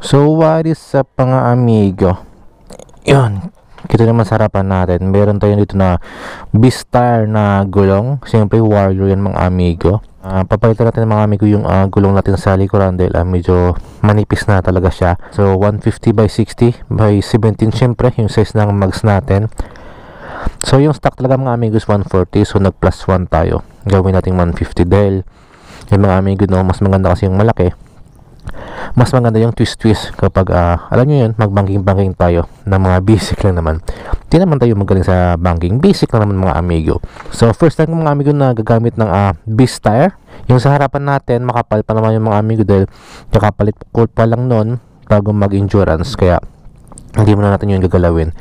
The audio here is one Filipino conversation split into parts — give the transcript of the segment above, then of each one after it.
So what is up mga amigo? Yun, kita naman sa harapan natin. Meron tayo dito na B-Star na gulong. Siyempre Warrior yan mga amigo. Papalitan natin mga amigo yung gulong natin sa likuran dahil medyo manipis na talaga siya. So 150 by 60 by 17 siyempre yung size ng mags natin. So yung stock talaga mga amigo is 140. So nag plus 1 tayo. Gawin natin 150 dahil yung mga amigo no, mas maganda kasi yung malaki. Mas maganda yung twist kapag alam nyo yun, mag-banking tayo na mga basic lang naman. Di naman tayo magaling sa banking, basic lang naman mga amigo. So first time mga amigo na gagamit ng B-Star. Yung sa harapan natin, makapal pa naman yung mga amigo dahil kakapalit ko pa lang nun bago mag-endurance, kaya hindi muna natin yung gagalawin.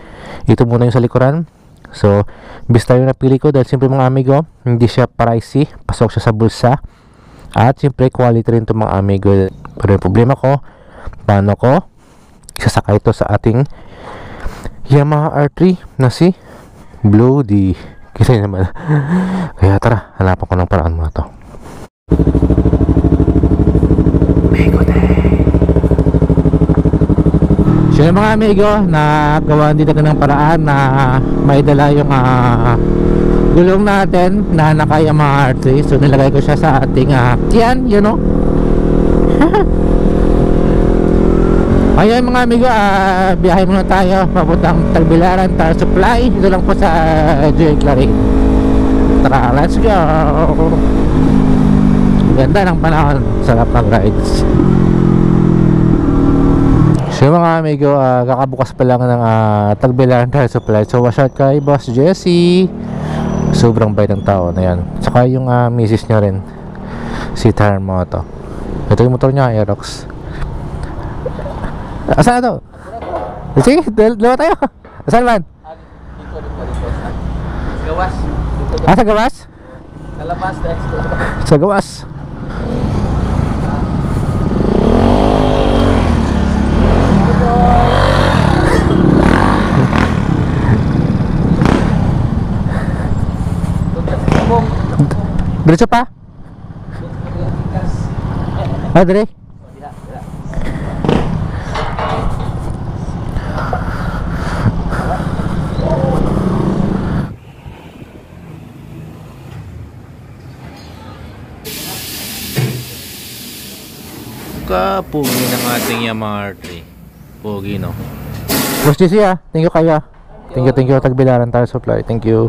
Ito muna yung sa likuran. So B-Star yung napili ko dahil siyempre mga amigo, hindi siya pricey, pasok siya sa bulsa. At siyempre quality rin ito mga amigo. Pero yung problema ko, paano ko isasakay ito sa ating Yamaha R3 na si Blue D. Kasi naman. Kaya tara, hanapan ko ng paraan mga to. So yung mga amigo, nagawa din natin ng paraan na maidala yung gulong natin na naka Yamaha R3. So nilagay ko siya sa ating yan, you know. Ayun mga amigo, biyahe muna tayo papuntang Tagbilaran, Tar Supply. Dito lang po sa Joy Claret. Tara, let's go. Ganda ng panahon, sarap ng rides. So mga amigo, kakabukas pa lang ng Tagbilaran, Tar Supply. So watch out kay Boss Jesse. Sobrang bait ng tao na yan. Tsaka yung misis nyo rin, si Termoto. Ito yung motor niya, Aerox. Asan na to? Sige, dalawa tayo. Asan man? Dito. Gawas. Sa gawas? Sa labas, sa gawas. Diretso pa? Dire? Kapugi ng ating Yamaha R3. Pogi no. Boss JC thank you kayo. Thank you Tagbilaran Tar Supply. Thank you.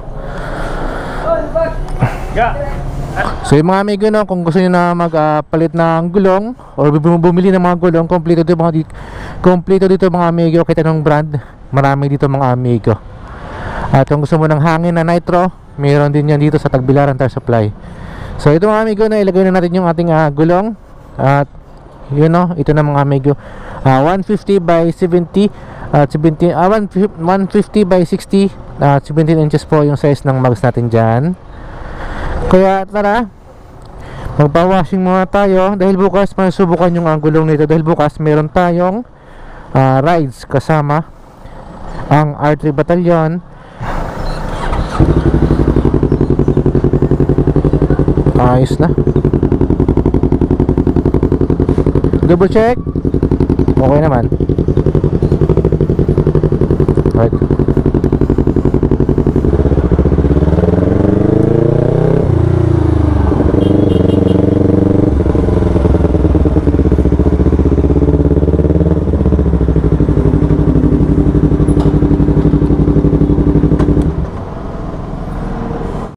So yung mga amigo no, kung gusto niyo na magpalit ng gulong or bumili ng mga gulong, kompleto dito mga amigo, kahit anong brand, marami dito mga amigo. At kung gusto mo ng hangin na nitro, mayroon din yan dito sa Tagbilaran Tar Supply. So ito mga amigo na ilagay na natin yung ating gulong. At yun know, ito na mga amigo, 150 by 70 150 by 60 17 inches po yung size ng mags natin dyan. Kaya tara, magpa-washing muna tayo dahil bukas masubukan yung gulong nito. Dahil bukas meron tayong rides kasama ang R3 Battalion. Ayos na. Double check. Okay naman.